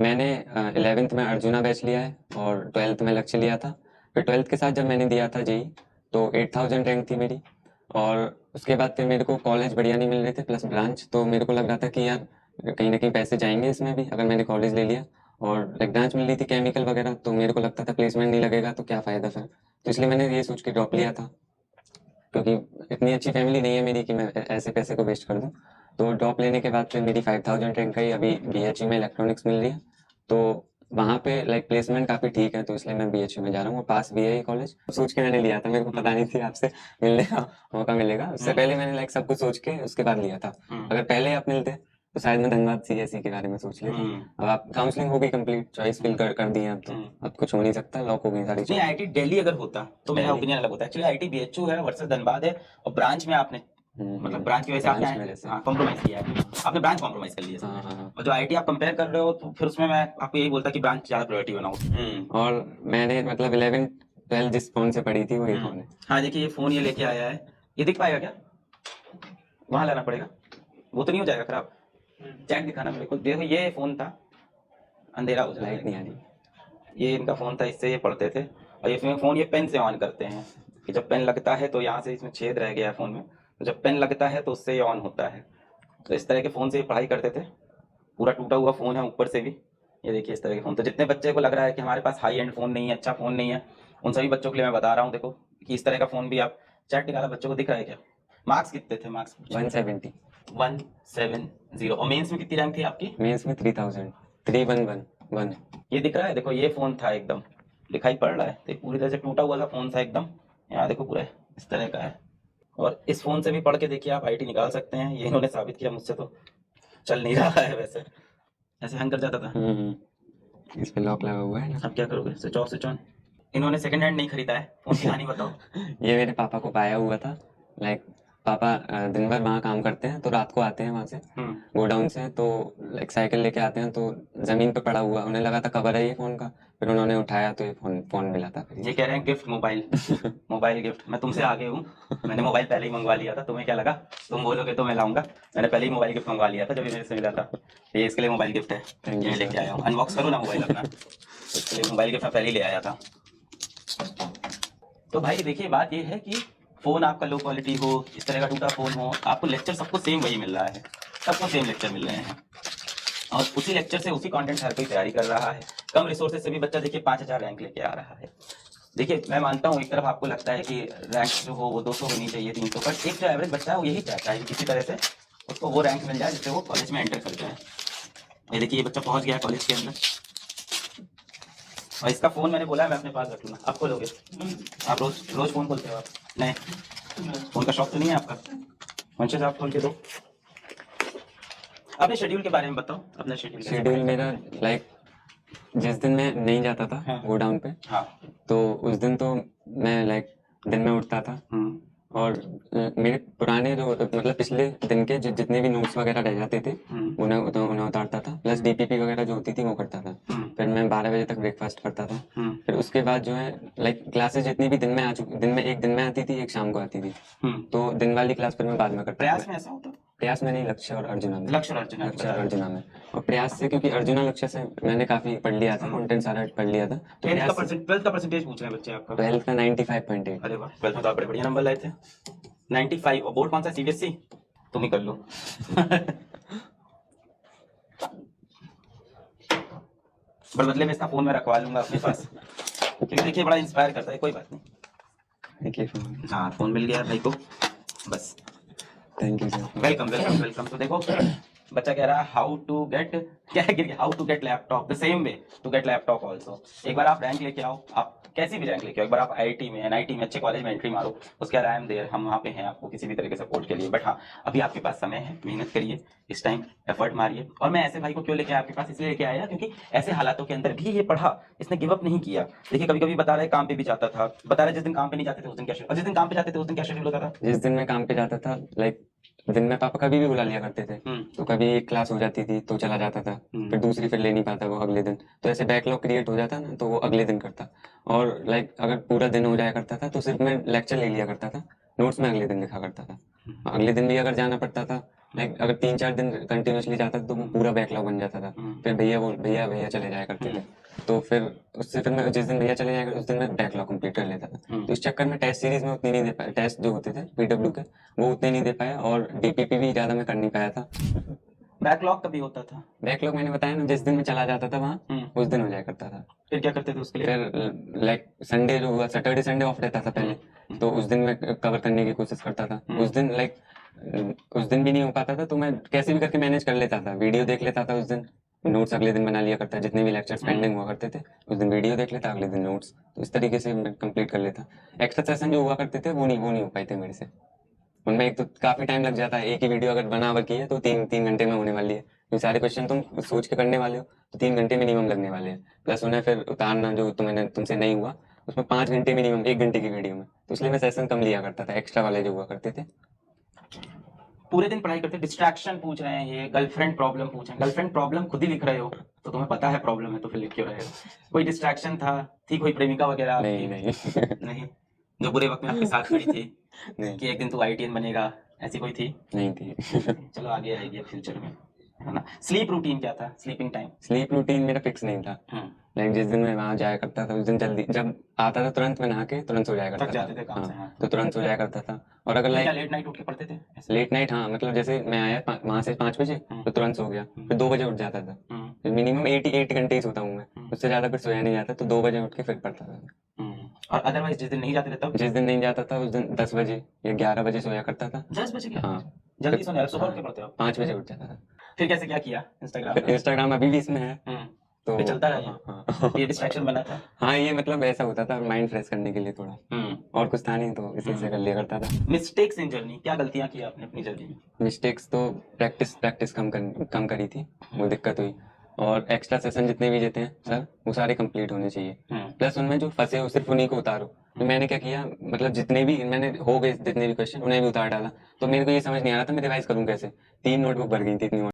मैंने 11th में arjuna batch लिया है और 12th में लक्ष्य लिया था। फिर 12th के साथ जब मैंने दिया था जेई तो 8000 रैंक थी मेरी। और उसके बाद फिर मेरे को कॉलेज बढ़िया नहीं मिल रहे थे प्लस ब्रांच, तो मेरे को लग रहा था कि यार कहीं ना कहीं पैसे जाएंगे इसमें भी अगर मैंने कॉलेज ले लिया। और लाइक ब्रांच मिल रही थी केमिकल वगैरह, तो मेरे को लगता था प्लेसमेंट नहीं लगेगा तो क्या फ़ायदा फिर। तो इसलिए मैंने ये सोच के ड्रॉप लिया था, क्योंकि इतनी अच्छी फैमिली नहीं है मेरी कि मैं ऐसे पैसे को वेस्ट कर दूं। तो ड्रॉप लेने के बाद फिर मेरी 5000 रैंक आई, अभी बीएचयू में इलेक्ट्रॉनिक्स मिल रही है। तो वहाँ पे लाइक प्लेसमेंट काफ़ी ठीक है, तो इसलिए मैं बीएचयू में जा रहा हूँ और पास भी है ये कॉलेज। सोच के मैंने लिया था, मेरे को पता नहीं थी आपसे मिलने का मौका मिलेगा। उससे पहले मैंने लाइक सब कुछ सोच के उसके बाद लिया था। अगर पहले आप मिलते तो शायद मैं धनबाद सीएससी के बारे में सोच लेता। अब आप काउंसलिंग हो गई कंप्लीट, चॉइस फिल कर दी है, अब तो अब कुछ हो नहीं सकता, लॉक हो गई सारी नहीं, चीज़। आईआईटी दिल्ली अगर होता तो मेरा दिल्ली। ओपिनियन अलग होता है। एक्चुअली आईआईटी बीएचयू है वर्सेस धनबाद है, और ब्रांच में आपने मतलब ब्रांच की वजह से ब्रांच आपने मेरे से। कॉम्प्रोमाइज किया है, आपने ब्रांच कॉम्प्रोमाइज कर लिया हाँ है। हाँ और जो आईआईटी आप कंपेयर कर रहे हो तो फिर उसमें मैं आपको यही बोलता कि ब्रांच ज्यादा प्रायोरिटी बनाओ। और मैंने मतलब 11 12 जिस फोन से पढ़ी थी वही फोन है। हाँ देखिए, ये फोन ये लेके आया है, ये दिख पाएगा क्या? वहां लाना पड़ेगा, वो तो नहीं हो जाएगा खराब? चैट दिखाना मेरे को। देखो ये फोन था, अंधेरा हो लाइट नहीं जाएगा। आ रही। ये इनका फ़ोन था, इससे ये पढ़ते थे। और ये फ़ोन ये पेन से ऑन करते हैं कि जब पेन लगता है तो यहाँ से इसमें छेद रह गया है फ़ोन में, तो जब पेन लगता है तो उससे ये ऑन होता है। तो इस तरह के फ़ोन से ये पढ़ाई करते थे। पूरा टूटा हुआ फ़ोन है ऊपर से भी। ये देखिए इस तरह के फ़ोन। तो जितने बच्चे को लग रहा है कि हमारे पास हाई एंड फ़ोन नहीं है, अच्छा फ़ोन नहीं है, उन सभी बच्चों के लिए मैं बता रहा हूँ देखो कि इस तरह का फ़ोन भी आप। चैट निकाला बच्चों को दिख रहा है क्या? मार्क्स कितने थे? मार्क्स 170। 170। और मेंस में कितनी रैंक थी आपकी? मेंस में 3000, 3111। ये दिख रहा है देखो, ये फ़ोन था एकदम, दिखाई पड़ रहा है? तो पूरी तरह से टूटा हुआ सा फ़ोन था एकदम। यहाँ देखो पूरा इस तरह का है। और इस फ़ोन से भी पढ़ के देखिए आप आईटी निकाल सकते हैं। ये इन्होंने साबित किया, मुझसे तो चल नहीं रहा है वैसे। ऐसे हैंग कर जाता था। इस पे लॉक लगा हुआ है ना। अब क्या करोगे? Switch off switch on. इन्होंने सेकंड हैंड नहीं खरीदा है फ़ोन की कहानी बताओ। ये मेरे पापा को पाया हुआ था। लाइक पापा दिन भर वहाँ काम करते हैं, तो रात को आते हैं वहाँ से गोडाउन से, तो लाइक साइकिल लेके आते हैं, तो ज़मीन पे पड़ा हुआ उन्हें लगा था कवर है ये फ़ोन का। फिर उन्होंने उठाया तो ये फ़ोन फ़ोन मिला था फिर ये कह रहे हैं गिफ्ट मोबाइल। Mobile gift. मैं तुमसे आगे हूँ, मैंने मोबाइल पहले ही मंगवा लिया था। तुम्हें क्या लगा तुम बोलोगे तो मैं लाऊंगा? मैंने पहले ही मोबाइल गिफ्ट मंगवा लिया था जब ये मेरे से मिला था। ये इसके लिए मोबाइल गिफ्ट है, Thank you, ये लेके sir. आया हूँ। अनबॉक्स करो ना मोबाइल अपना। इसके लिए मोबाइल गिफ्ट मैं पहले ही ले आया था। तो भाई देखिए, बात ये है कि फ़ोन आपका लो क्वालिटी हो, इस तरह का टूटा फ़ोन हो, आपको लेक्चर सबको सेम वही मिल रहा है, सबको सेम लेक्चर मिल रहे हैं। और उसी लेक्चर से उसी कंटेंट हर कोई तैयारी कर रहा है। कम रिसोर्सेज से भी बच्चा देखिए 5000 रैंक लेके आ रहा है। देखिए मैं मानता हूँ एक तरफ आपको लगता है कि रैंक जो हो वो 200 होनी चाहिए, 300, पर एक जो एवरेज बच्चा है वो यही चाहता है कि किसी तरह से उसको वो रैंक मिल जाए जिससे वो कॉलेज में एंटर कर जाए। ये देखिए ये बच्चा पहुंच गया कॉलेज के अंदर। और इसका फ़ोन मैंने बोला है मैं अपने पास रख लूँगा। आप खोलोगे? आप रोज रोज फ़ोन खोलते हो आप? नहीं, फ़ोन का शौक तो नहीं है आपका? वंशज आप खोल के दो। अपने शेड्यूल के बारे में बताओ, अपना शेड्यूल कैसे शेड्यूल पढ़ाई मेरा करते हैं? लाइक जिस दिन मैं नहीं जाता था हाँ। गोडाउन पे, हाँ। तो उस दिन तो मैं लाइक दिन में उठता था और मेरे पुराने जो मतलब पिछले दिन के जितने भी नोट्स वगैरह रह जाते थे उन्हें उन्हें उतारता था, प्लस डीपीपी वगैरह जो होती थी वो करता था। फिर मैं 12 बजे तक ब्रेकफास्ट करता था। फिर उसके बाद जो है लाइक क्लासेस जितनी भी दिन में दिन में एक दिन में आती थी, एक शाम को आती थी। तो दिन वाली क्लास फिर मैं बाद में करता था। प्रयास में ऐसा होता? प्रयास में नहीं, लक्ष्य और अर्जुना में। लक्ष्य और अर्जुना में लक्ष्य और बता अर्जुना में। और प्रयास से, क्योंकि अर्जुना लक्ष्य से मैंने काफी पढ़ लिया था, कंटेंट सारा पढ़ लिया था, तो प्रयास से 12th का परसेंटेज पूछ रहे हैं बच्चे आपका। 12th का 95.8। अरे वाह, 12th में तो आप बड़े बढ़िया नंबर लाए थे। 95। और बोर्ड कौन सा? सीबीएसई? तुम ही कर लो। पर बदले में इसका फोन मैं रखवा लूंगा अपने पास, क्योंकि देखिए बड़ा इंस्पायर करता है। कोई बात नहीं, थैंक यू सो मच। हाँ फोन मिल गया भाई को, बस। Thank you sir. Welcome welcome welcome. तो देखो बच्चा कह रहा है हाउ टू गेट, क्या है, how to get laptop the same way to get laptop also. एक बार आप रैंक लेके आओ, आप कैसी भी रैंक लेके आओ, एक बार आप आईआईटी में, एनआईटी में, अच्छे कॉलेज में एंट्री मारो, उसके बाद आई एम देयर, हम वहाँ पे हैं आपको किसी भी तरह के सपोर्ट के लिए। बट हाँ, अभी आपके पास समय है, मेहनत करिए, इस टाइम एफर्ट मारिए। और मैं ऐसे भाई को क्यों लेके आया आपके पास? इसलिए लेके आया क्योंकि ऐसे हालातों के अंदर भी ये पढ़ा, इसने गिव अप नहीं किया। देखिए कभी कभी बता रहे काम पे भी जाता था, बता रहे जिस दिन काम पे नहीं जाते थे उस दिन क्या शेड्यूल, और जिस दिन काम पे जाते थे उस दिन क्या शेड्यूल होता था? जिस दिन मैं काम पे जाता था लाइक दिन में पापा कभी भी बुला लिया करते थे, तो कभी एक क्लास हो जाती थी तो चला जाता था, फिर दूसरी फिर ले नहीं पाता वो अगले दिन, तो ऐसे बैकलॉग क्रिएट हो जाता ना, तो वो अगले दिन करता। और लाइक अगर पूरा दिन हो जाया करता था तो सिर्फ मैं लेक्चर ले लिया करता था, नोट्स में अगले दिन लिखा करता था। अगले दिन भी अगर जाना पड़ता था लाइक अगर 3-4 दिन कंटिन्यूअसली जाता था तो वो पूरा बैकलॉग बन जाता था। फिर भैया भैया चले जाया करते थे, तो फिर उससे फिर मैं जिस दिन भैया चले जाया करते उस दिन मैं बैकलॉग कंप्लीट कर लेता था। तो इस चक्कर में टेस्ट सीरीज में उतनी नहीं दे पाया, टेस्ट जो होते थे पीडब्ल्यू के वो उतने नहीं दे पाया, और डीपीपी भी ज़्यादा मैं कर नहीं पाया था। बैकलॉग कभी होता था? बैकलॉग मैंने बताया ना, जिस दिन मैं चला जाता था वहाँ उस दिन हो जाया करता था। फिर क्या करते थे उसके लिए? फिर लाइक संडे जो हुआ, सैटरडे संडे ऑफ रहता था पहले, तो उस दिन मैं कवर करने की कोशिश करता था। उस दिन लाइक उस दिन भी नहीं हो पाता था तो मैं कैसे भी करके मैनेज कर लेता था, वीडियो देख लेता था उस दिन, नोट्स अगले दिन बना लिया करता, जितने भी लेक्चर्स पेंडिंग हुआ करते थे उस दिन वीडियो देख लेता, अगले दिन नोट्स, तो इस तरीके से मैं कंप्लीट कर लेता। एक्स्ट्रा सेशन जो हुआ करते थे वो नहीं हो पाए थे मेरे से, उनमें एक तो काफी टाइम लग जाता है। एक ही वीडियो अगर बनावर की है तो 3 घंटे में होने वाली है, तो सारे क्वेश्चन तुम सोच के करने वाले हो तो 3 घंटे मिनिमम लगने वाले हैं, प्लस उन्हें फिर उतारना जो तुमसे नहीं हुआ उसमें 5 घंटे मिनिमम 1 घंटे की वीडियो में, तो इसलिए मैं सेशन कम लिया करता था, एक्स्ट्रा वाले जो हुआ करते थे। पूरे दिन पढ़ाई करते, डिस्ट्रैक्शन पूछ रहे हैं, ये गर्लफ्रेंड प्रॉब्लम पूछ रहे हैं। गर्लफ्रेंड प्रॉब्लम खुद ही लिख रहे हो तो तुम्हें पता है प्रॉब्लम है तो फिर लिख क्यों रहे हो? कोई डिस्ट्रैक्शन था? थी कोई प्रेमिका वगैरह आपकी? नहीं नहीं, जो बुरे वक्त में आपके साथ खड़ी थी नहीं कि एक दिन तू आईटीएन बनेगा, ऐसी कोई थी? नहीं थी। चलो आगे आएगी अब फ्यूचर में, है ना? स्लीप रूटीन क्या था, स्लीपिंग टाइम? स्लीप रूटीन मेरा फिक्स नहीं था, लाइक जिस दिन मैं वहाँ जाया करता था उस दिन जल्दी जब आता था तुरंत मैं नहा के तुरंत सो जाया करता थक जाते थे था। काम से, हाँ, हाँ। तो तुरंत सो जाया करता था। और अगर क्या लाइक लेट नाइट उठ के पढ़ते थे ऐसे? लेट नाइट, हाँ मतलब जैसे मैं आया वहां से 5 बजे तो तुरंत सो गया, फिर 2 बजे उठ जाता था, फिर मिनिमम 8 घंटे ही सोता हूँ मैं, उससे ज्यादा फिर सोया नहीं जाता, तो 2 बजे उठ के फिर पढ़ता था। और अदरवाइज जिस दिन नहीं जाते थे तब? जिस दिन नहीं जाता था उस दिन 10 बजे या 11 बजे सोया करता था। 10 बजे क्या? हाँ, जल्दी सोने, सुबह उठ के पढ़ते हो? 5 बजे उठ जाता था। फिर कैसे क्या किया इंस्टाग्राम फिर पे? इंस्टाग्राम अभी भी इसमें है, तो फिर चलता रहा ये? हाँ ये डिस्ट्रैक्शन बना था? हाँ, ये मतलब ऐसा होता था माइंड फ्रेश करने के लिए थोड़ा, और कुछ था नहीं तो इसी से कर लिया करता था। मिस्टेक्स इन जर्नी, क्या गलतियां की आपने अपनी जर्नी में? मिस्टेक्स तो प्रैक्टिस कम करी थी, वो दिक्कत हुई, और एक्स्ट्रा सेशन जितने भी देते हैं सर वो सारे कंप्लीट होने चाहिए, प्लस उनमें जो फंसे हो सिर्फ उन्हीं को उतारो। तो मैंने क्या किया, मतलब जितने भी मैंने हो गए जितने भी क्वेश्चन उन्हें भी उतार डाला, तो मेरे को ये समझ नहीं आ रहा था मैं रिवाइज करूँ कैसे, 3 नोटबुक भर गई थी इतनी